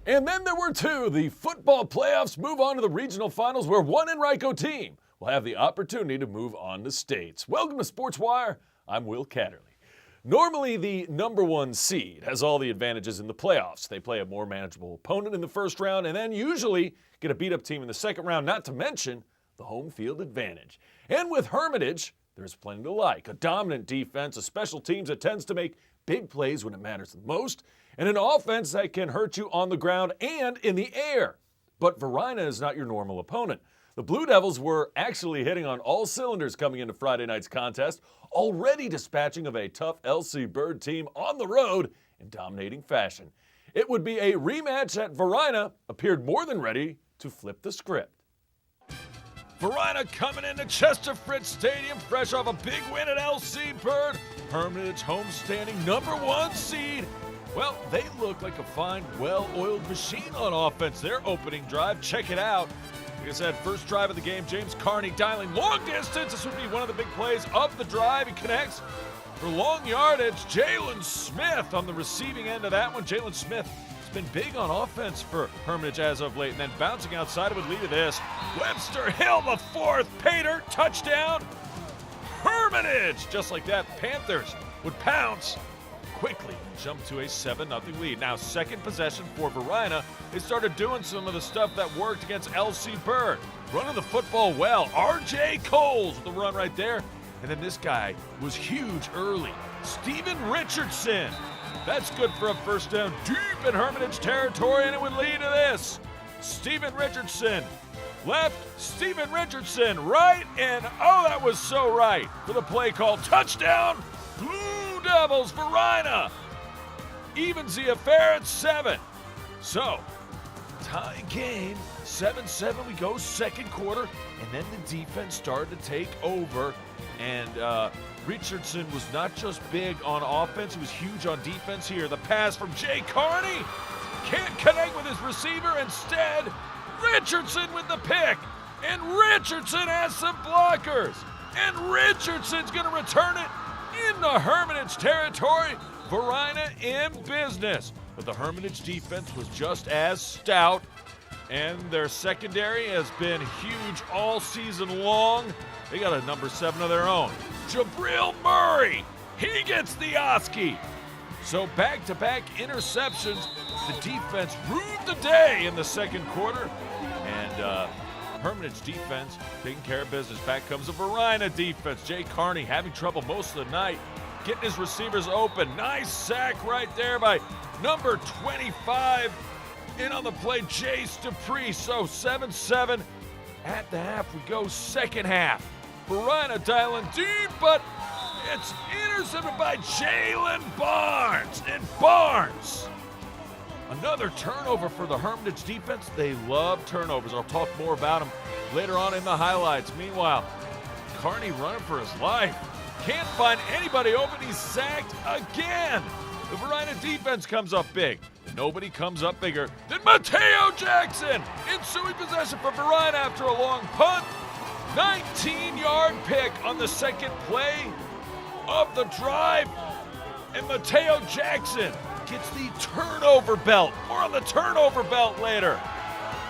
And then there were two. The football playoffs move on to the regional finals where one Henrico team will have the opportunity to move on to states. Welcome to Sportswire. I'm Will Catterley. Normally, the number one seed has all the advantages in the playoffs. They play a more manageable opponent in the first round and then usually get a beat-up team in the second round, not to mention the home field advantage. And with Hermitage, there's plenty to like. A dominant defense, a special teams that tends to make big plays when it matters the most, and an offense that can hurt you on the ground and in the air. But Varina is not your normal opponent. The Blue Devils were actually hitting on all cylinders coming into Friday night's contest, already dispatching of a tough LC Bird team on the road in dominating fashion. It would be a rematch that Varina appeared more than ready to flip the script. Varina coming into Chester Fritz Stadium fresh off a big win at LC Bird. Hermitage homestanding number one seed. Well, they look like a fine, well-oiled machine on offense. Their opening drive, check it out. Like I said, first drive of the game, James Carney dialing long distance. This would be one of the big plays of the drive. He connects for long yardage. Jalen Smith on the receiving end of that one. Jalen Smith has been big on offense for Hermitage as of late. And then bouncing outside, it would lead to this. Webster Hill, the fourth. Pater, touchdown. Hermitage. Just like that, Panthers would pounce quickly jump to a 7-0 lead. Now, second possession for Varina. They started doing some of the stuff that worked against LC Bird. Running the football well. R.J. Coles with the run right there. And then this guy was huge early. Steven Richardson. That's good for a first down deep in Hermitage territory, and it would lead to this. Steven Richardson. Left, Steven Richardson. Right, and oh, that was so right for the play call. Touchdown, Blue Devils. Varina evens the affair at 7. So, tie game, 7-7. We go second quarter, and then the defense started to take over. And Richardson was not just big on offense, he was huge on defense here. The pass from Jay Carney. Can't connect with his receiver. Instead, Richardson with the pick. And Richardson has some blockers. And Richardson's going to return it into Hermitage territory. Varina in business. But the Hermitage defense was just as stout. And their secondary has been huge all season long. They got a number 7 of their own. Jabril Murray. He gets the Oski. So back-to-back interceptions. The defense ruled the day in the second quarter. And Hermitage defense taking care of business. Back comes the Varina defense. Jay Carney having trouble most of the night, getting his receivers open. Nice sack right there by number 25. In on the play, Jace Dupree. So 7-7 at the half. We go second half. Varina dialing deep, but it's intercepted by Jalen Barnes. And Barnes, another turnover for the Hermitage defense. They love turnovers. I'll talk more about them later on in the highlights. Meanwhile, Carney running for his life. Can't find anybody open. He's sacked again. The Varina defense comes up big. Nobody comes up bigger than Mateo Jackson. Ensuing possession for Varina after a long punt. 19-yard pick on the second play of the drive. And Mateo Jackson gets the turnover belt. More on the turnover belt later.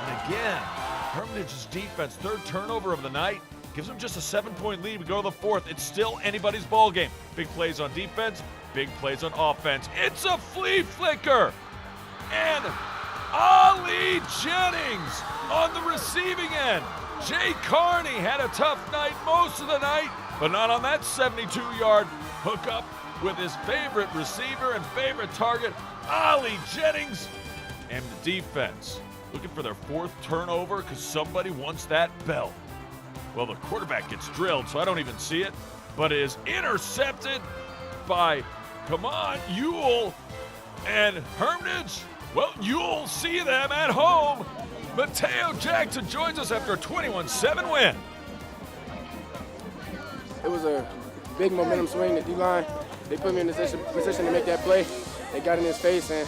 And again, Hermitage's defense, third turnover of the night, gives them just a 7-point lead. We go to the fourth. It's still anybody's ball game. Big plays on defense, big plays on offense. It's a flea flicker. And Ali Jennings on the receiving end. Jay Carney had a tough night most of the night, but not on that 72-yard hookup with his favorite receiver and favorite target, Ali Jennings. And the defense looking for their fourth turnover because somebody wants that belt. Well, the quarterback gets drilled, so I don't even see it, but it is intercepted by, come on, Ewell. And Hermitage, well, you'll see them at home. Mateo Jackson joins us after a 21-7 win. It was a big momentum swing. The D-line, they put me in a position to make that play. They got in his face, and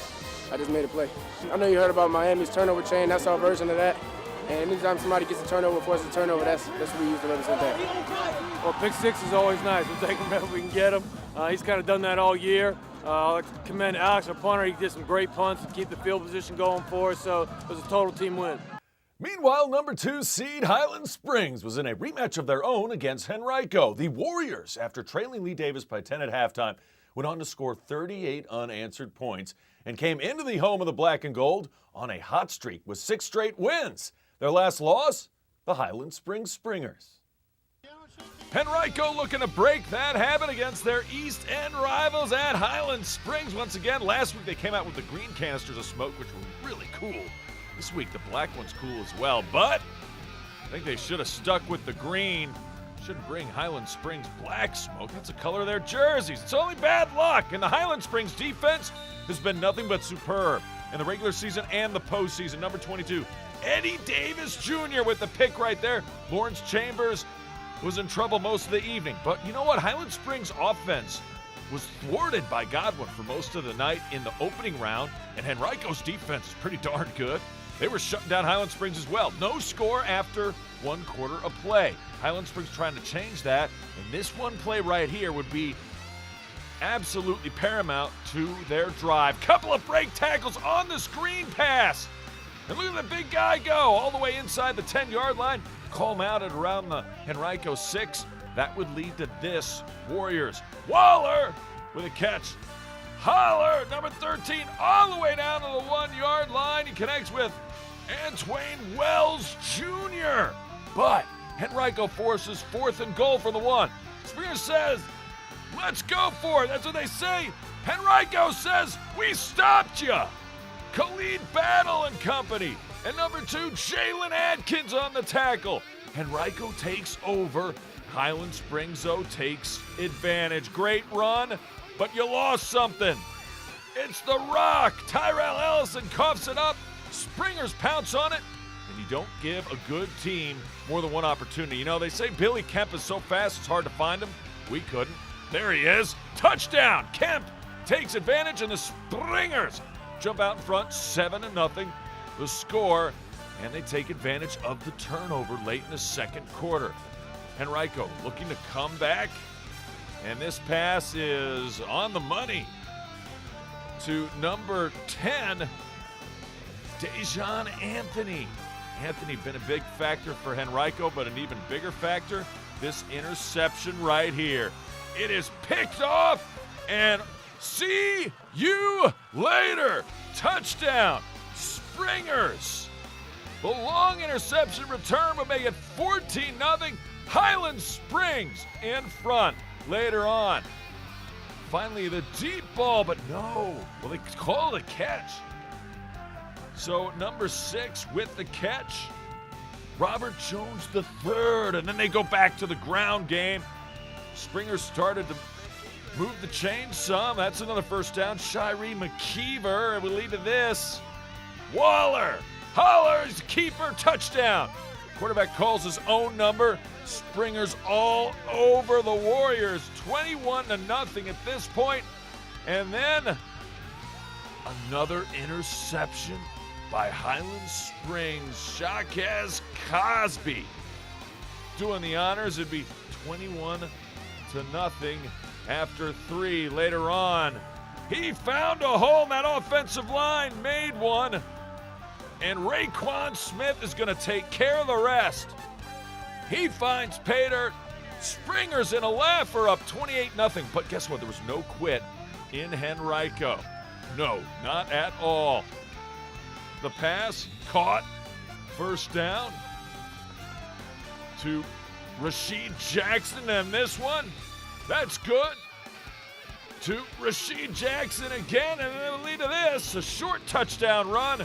I just made a play. I know you heard about Miami's turnover chain. That's our version of that. And anytime somebody gets a turnover, forces a turnover, that's what we use to represent that. Well, pick six is always nice. We'll take him wherever we can get him. He's kind of done that all year. I'd like to commend Alex, our punter. He did some great punts to keep the field position going for us, so it was a total team win. Meanwhile, number 2 seed Highland Springs was in a rematch of their own against Henrico. The Warriors, after trailing Lee Davis by 10 at halftime, went on to score 38 unanswered points and came into the home of the Black and Gold on a hot streak with 6 straight wins. Their last loss, the Highland Springs Springers. Henrico looking to break that habit against their East End rivals at Highland Springs. Once again, last week they came out with the green canisters of smoke, which were really cool. This week the black one's cool as well, but I think they should have stuck with the green. Shouldn't bring Highland Springs black smoke. That's the color of their jerseys. It's only bad luck, and the Highland Springs defense has been nothing but superb in the regular season and the postseason. Number 22, Eddie Davis Jr. with the pick right there. Lawrence Chambers was in trouble most of the evening. But you know what? Highland Springs offense was thwarted by Godwin for most of the night in the opening round, and Henrico's defense is pretty darn good. They were shutting down Highland Springs as well. No score after 1 quarter of play. Highland Springs trying to change that, and this one play right here would be absolutely paramount to their drive. Couple of break tackles on the screen pass. And look at the big guy go all the way inside the 10-yard line. Call him out at around the Henrico 6. That would lead to this. Warriors. Waller with a catch. Holler, number 13, all the way down to the 1-yard line. He connects with Antwain Wells Jr. But Henrico forces 4th and goal for the 1. Spear says, let's go for it. That's what they say. Henrico says, we stopped you. Khalid Battle and company. And number 2, Jalen Atkins on the tackle. Henrico takes over. Highland Springs, though, takes advantage. Great run, but you lost something. It's the Rock. Tyrell Ellison coughs it up. Springers pounce on it. And you don't give a good team more than one opportunity. You know, they say Billy Kemp is so fast it's hard to find him. We couldn't. There he is. Touchdown. Kemp takes advantage, and the Springers jump out in front 7-0. The score, and they take advantage of the turnover late in the second quarter. Henrico looking to come back, and this pass is on the money to number 10, Dejan Anthony. Anthony been a big factor for Henrico, but an even bigger factor, this interception right here. It is picked off, and see you later. Touchdown. Springers. The long interception return would make it 14-0. Highland Springs in front later on. Finally, the deep ball, but no. Well, they call it a catch. So number 6 with the catch, Robert Jones III. And then they go back to the ground game. Springers started to move the chain some. That's another first down. Shiree McKeever. It will lead to this. Waller. Holler's the keeper. Touchdown. Quarterback calls his own number. Springers all over the Warriors. 21-0 at this point. And then another interception by Highland Springs. Shakez Cosby doing the honors. It'd be 21-0 after 3 later on. He found a hole in that offensive line, made one, and Raekwon Smith is going to take care of the rest. He finds pay dirt. Springers in a laugher up 28-0. But guess what? There was no quit in Henrico. No, not at all. The pass caught. First down to Rashid Jackson, and this one, that's good. To Rashid Jackson again, and it'll lead to this, a short touchdown run.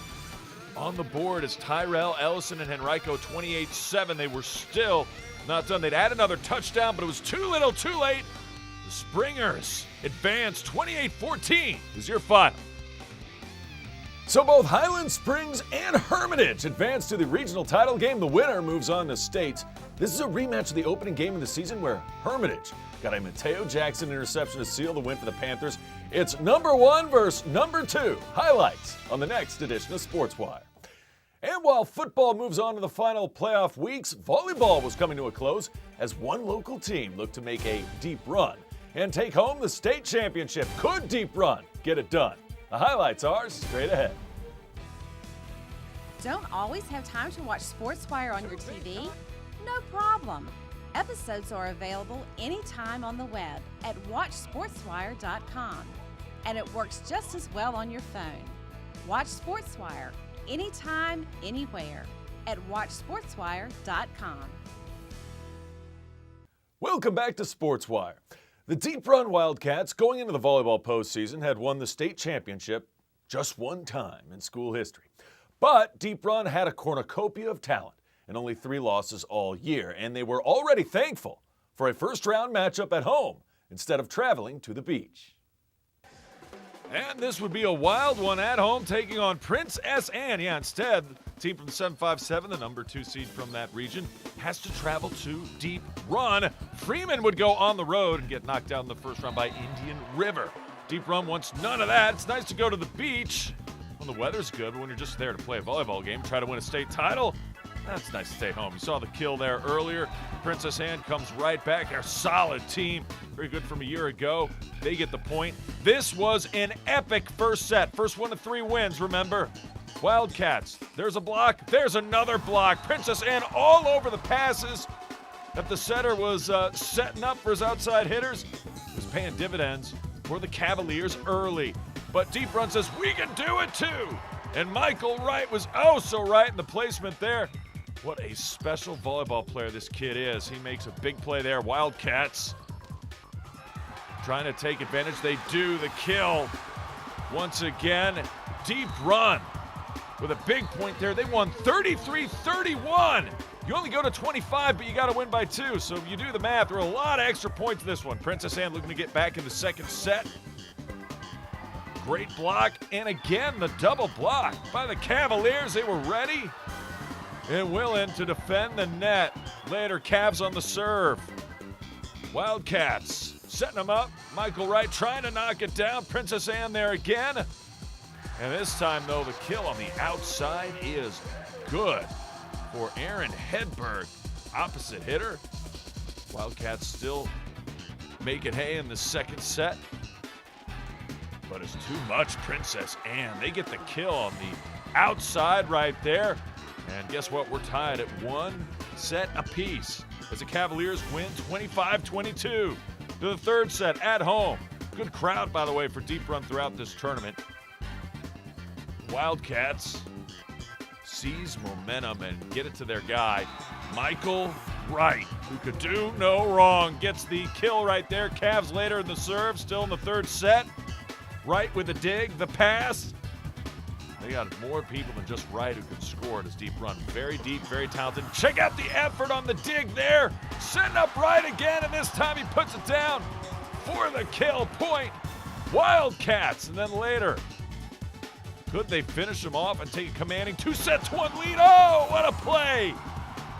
On the board is Tyrell Ellison and Henrico, 28-7. They were still not done. They'd add another touchdown, but it was too little, too late. The Springers advance 28-14 is your final. So both Highland Springs and Hermitage advance to the regional title game. The winner moves on to state. This is a rematch of the opening game of the season where Hermitage got a Mateo Jackson interception to seal the win for the Panthers. It's number 1 versus number 2. Highlights on the next edition of Sportswire. And while football moves on to the final playoff weeks, volleyball was coming to a close as one local team looked to make a deep run and take home the state championship. Could Deep Run get it done? The highlights are straight ahead. Don't always have time to watch Sportswire on your TV? No problem. Episodes are available anytime on the web at watchsportswire.com. And it works just as well on your phone. Watch Sportswire anytime, anywhere at watchsportswire.com. Welcome back to Sportswire. The Deep Run Wildcats, going into the volleyball postseason, had won the state championship just one time in school history. But Deep Run had a cornucopia of talent and only 3 losses all year, and they were already thankful for a first-round matchup at home instead of traveling to the beach. And this would be a wild one at home, taking on Princess Anne. Yeah, instead, the team from 757, the number 2 seed from that region, has to travel to Deep Run. Freeman would go on the road and get knocked down in the first round by Indian River. Deep Run wants none of that. It's nice to go to the beach when the weather's good, but when you're just there to play a volleyball game, try to win a state title, that's nice to stay home. You saw the kill there earlier. Princess Anne comes right back. They're a solid team. Very good from a year ago. They get the point. This was an epic first set. First one of 3 wins, remember. Wildcats. There's a block. There's another block. Princess Anne all over the passes that the setter was setting up for his outside hitters. It was paying dividends for the Cavaliers early. But Deep Run says, we can do it too. And Michael Wright was oh so right in the placement there. What a special volleyball player this kid is. He makes a big play there. Wildcats trying to take advantage. They do. The kill. Once again, Deep Run with a big point there. They won 33-31. You only go to 25, but you got to win by 2. So if you do the math, there are a lot of extra points in this one. Princess Anne looking to get back in the second set. Great block, and again, the double block by the Cavaliers. They were ready and willing to defend the net. Later, Cavs on the serve. Wildcats setting them up. Michael Wright trying to knock it down. Princess Anne there again. And this time, though, the kill on the outside is good for Aaron Hedberg. Opposite hitter. Wildcats still making hay in the second set. But it's too much, Princess Anne. They get the kill on the outside right there. And guess what? We're tied at 1 set apiece as the Cavaliers win 25-22 to the third set at home. Good crowd, by the way, for Deep Run throughout this tournament. Wildcats seize momentum and get it to their guy, Michael Wright, who could do no wrong. Gets the kill right there. Cavs later in the serve, still in the third set. Wright with the dig, the pass. They got more people than just Wright who can score at his Deep Run. Very deep, very talented. Check out the effort on the dig there. Setting up Wright again, and this time he puts it down for the kill point. Wildcats, and then later, could they finish him off and take a commanding 2-1 lead? Oh, what a play.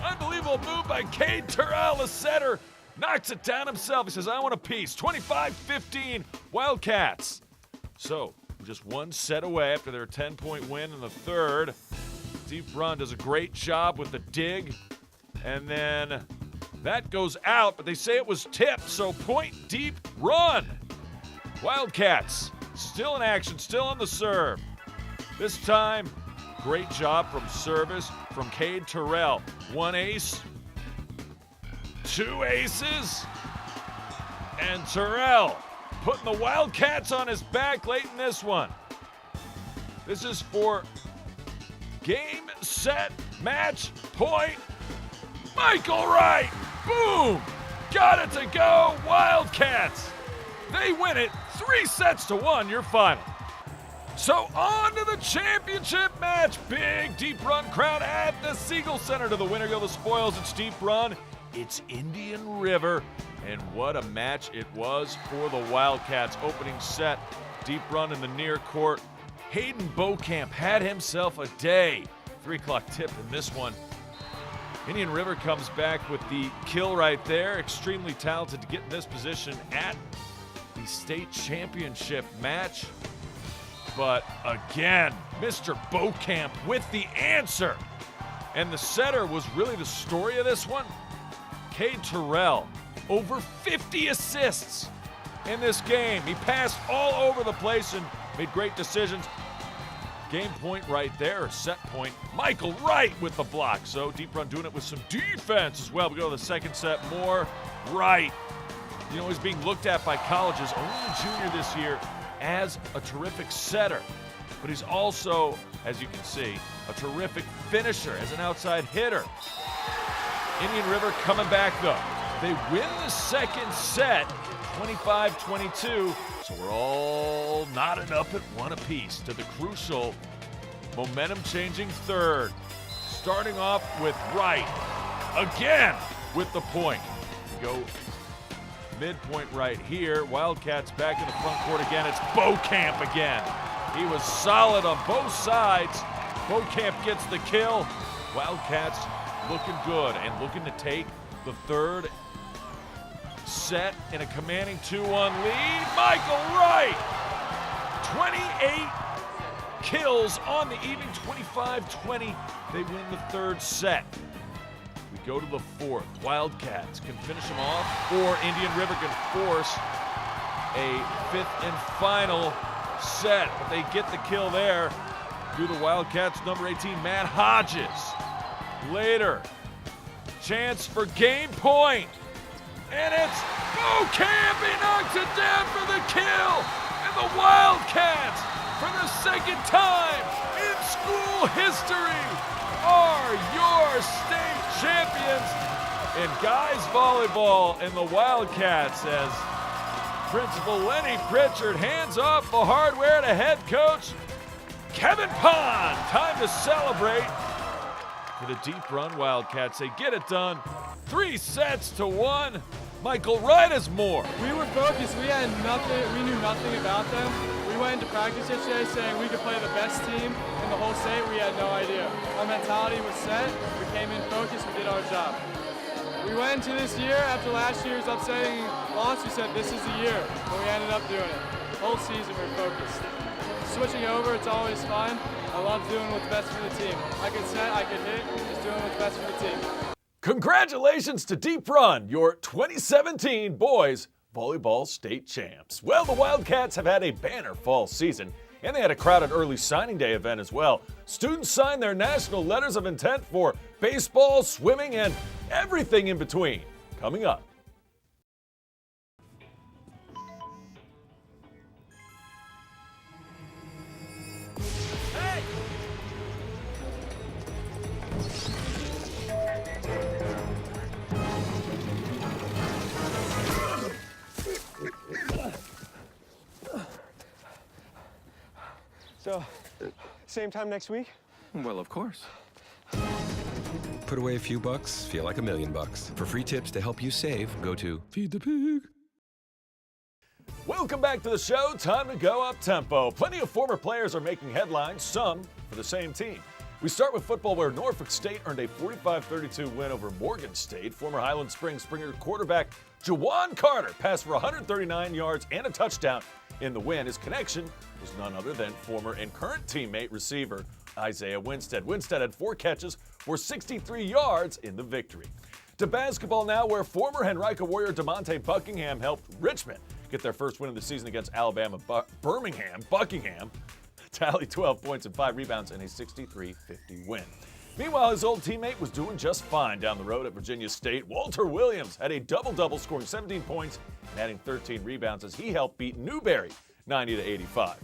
Unbelievable move by Cade Terrell, the setter. Knocks it down himself. He says, I want a piece. 25-15, Wildcats. So, just 1 set away after their 10-point win in the third. Deep Run does a great job with the dig. And then that goes out, but they say it was tipped, so point Deep Run. Wildcats still in action, still on the serve. This time, great job from service from Cade Terrell. 1 ace, 2 aces, and Terrell putting the Wildcats on his back late in this one. This is for game, set, match, point. Michael Wright, boom, got it to go, Wildcats. They win it 3-1, your final. So on to the championship match. Big Deep Run crowd at the Siegel Center. To the winner go the spoils. It's Deep Run. It's Indian River. And what a match it was for the Wildcats. Opening set, Deep Run in the near court. Hayden Beaucamp had himself a day. 3 o'clock tip in this one. Indian River comes back with the kill right there. Extremely talented to get in this position at the state championship match. But again, Mr. Beaucamp with the answer. And the setter was really the story of this one. Cade Terrell, over 50 assists in this game. He passed all over the place and made great decisions. Game point right there, set point. Michael Wright with the block. So Deep Run doing it with some defense as well. We go to the second set, more Wright. You know, he's being looked at by colleges, only a junior this year, as a terrific setter. But he's also, as you can see, a terrific finisher as an outside hitter. Indian River coming back though. They win the second set, 25-22. So we're all knotted up at one apiece to the crucial momentum-changing third. Starting off with Wright, again with the point. We go midpoint right here. Wildcats back in the front court again. It's Beaucamp again. He was solid on both sides. Beaucamp gets the kill. Wildcats looking good and looking to take the third set in a commanding 2-1 lead. Michael Wright, 28 kills on the evening, 25-20. They win the third set. We go to the fourth. Wildcats can finish them off, or Indian River can force a fifth and final set, but they get the kill there through the Wildcats, number 18, Matt Hodges. Later, chance for game point. And it's Beaucamp. He knocks it down for the kill. And the Wildcats, for the second time in school history, are your state champions in guys volleyball. And the Wildcats, as Principal Lenny Pritchard hands off the hardware to head coach Kevin Pond. Time to celebrate for the Deep Run Wildcats. They get it done. 3-1. Michael Wright has more. We were focused. We had nothing. We knew nothing about them. We went into practice yesterday saying we could play the best team in the whole state. We had no idea. Our mentality was set. We came in focused. We did our job. We went into this year after last year's upsetting loss. We said this is the year, but we ended up doing it. The whole season we were focused. Switching over, it's always fun. I love doing what's best for the team. I can set, I can hit, just doing what's best for the team. Congratulations to Deep Run, your 2017 boys volleyball state champs. Well, the Wildcats have had a banner fall season, and they had a crowded early signing day event as well. Students signed their national letters of intent for baseball, swimming, and everything in between. Coming up. So, same time next week? Well, of course. Put away a few bucks, feel like $1 million. For free tips to help you save, go to Feed the Pig. Welcome back to the show. Time to go up tempo. Plenty of former players are making headlines, some for the same team. We start with football, where Norfolk State earned a 45-32 win over Morgan State. Former Highland Springs Springer quarterback Jawan Carter passed for 139 yards and a touchdown in the win. His connection was none other than former and current teammate receiver Isaiah Winstead. Winstead had 4 catches for 63 yards in the victory. To basketball now, where former Henrico Warrior DeMonte Buckingham helped Richmond get their first win of the season against Alabama. Buckingham tallied 12 points and 5 rebounds in a 63-50 win. Meanwhile, his old teammate was doing just fine down the road at Virginia State. Walter Williams had a double-double, scoring 17 points and adding 13 rebounds as he helped beat Newberry 90-85.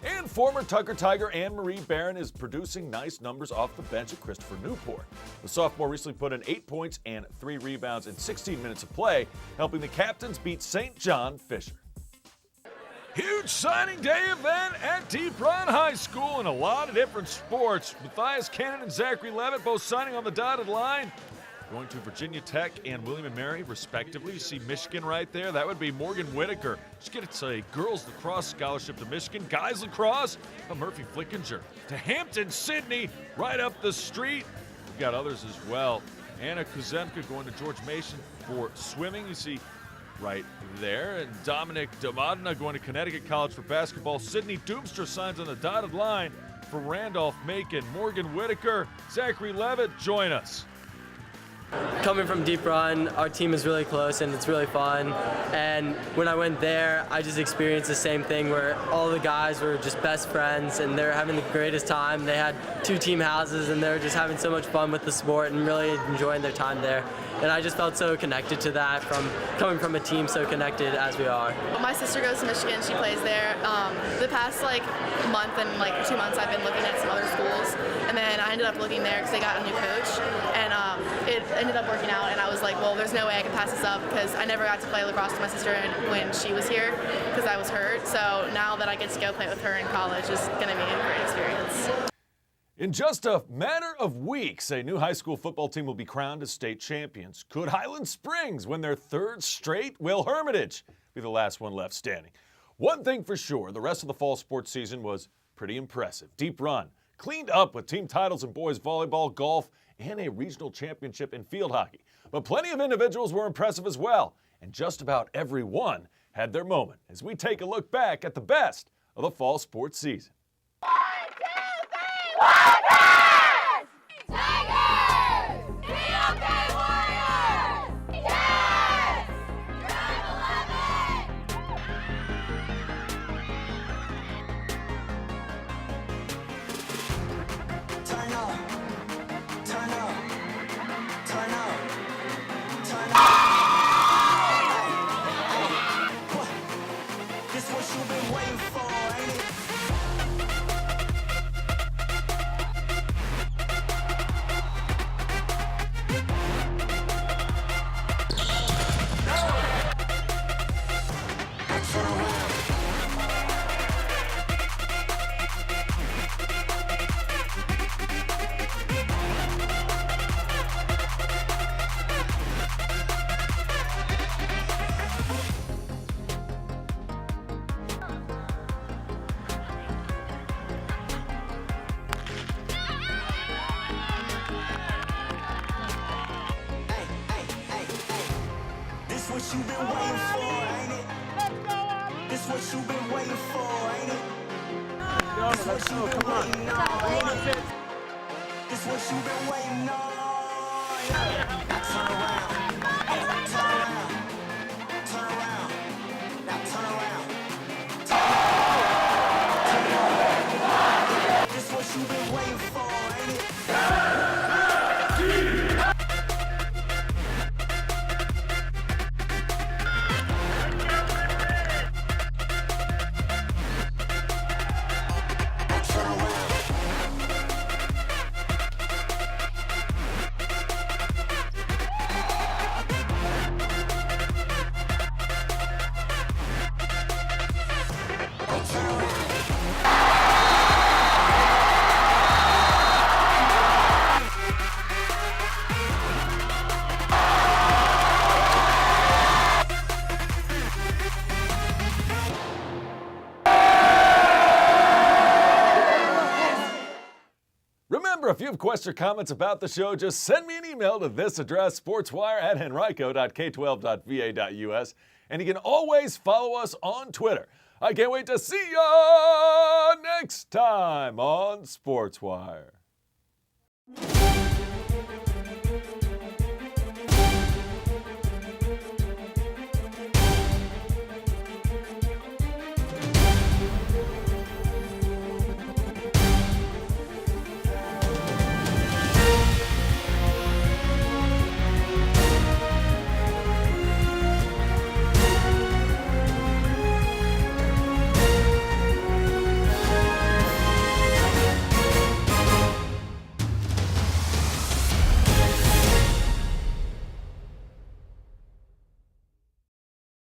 And former Tucker Tiger Anne-Marie Barron is producing nice numbers off the bench at Christopher Newport. The sophomore recently put in 8 points and 3 rebounds in 16 minutes of play, helping the Captains beat St. John Fisher. Huge signing day event at Deep Run High School in a lot of different sports. Matthias Cannon and Zachary Levitt both signing on the dotted line, going to Virginia Tech and William & Mary, respectively. You see Michigan right there. That would be Morgan Whitaker. She gets a girls lacrosse scholarship to Michigan. Guys lacrosse, Murphy Flickinger to Hampton Sydney, right up the street. We've got others as well. Anna Kuzemka going to George Mason for swimming. You see right there. And Dominic Domodna going to Connecticut College for basketball. Sydney Doomstra signs on the dotted line for Randolph-Macon. Morgan Whitaker, Zachary Levitt join us. Coming from Deep Run, our team is really close and it's really fun. And when I went there, I just experienced the same thing where all the guys were just best friends and they were having the greatest time. They had 2 team houses and they were just having so much fun with the sport and really enjoying their time there. And I just felt so connected to that from coming from a team so connected as we are. My sister goes to Michigan, she plays there. The past month and 2 months I've been looking at some other schools, and then I ended up looking there because they got a new coach, and it ended up working out, and I was like, well, there's no way I can pass this up because I never got to play lacrosse with my sister when she was here because I was hurt. So now that I get to go play with her in college is going to be a great experience. In just a matter of weeks, a new high school football team will be crowned as state champions. Could Highland Springs win their 3rd straight? Will Hermitage be the last one left standing? One thing for sure, the rest of the fall sports season was pretty impressive. Deep Run cleaned up with team titles in boys volleyball, golf, and a regional championship in field hockey. But plenty of individuals were impressive as well, and just about every one had their moment as we take a look back at the best of the fall sports season. 1, 2, 3, Warriors! Tigers! BLK Warriors! Yes! Drive 11! Turn up, turn up, turn up, turn up. This what you've been waiting for, ain't it? What you've been waiting for, ain't it? This what you've been waiting for, ain't it? This what you've been waiting on, ain't it? This what you've been waiting on. Now turn around, turn around, turn around. Now turn around, turn around. This what you've been waiting for, ain't it? Remember, if you have questions or comments about the show, just send me an email to this address, sportswire@henrico.k12.va.us, and you can always follow us on Twitter. I can't wait to see you next time on Sportswire.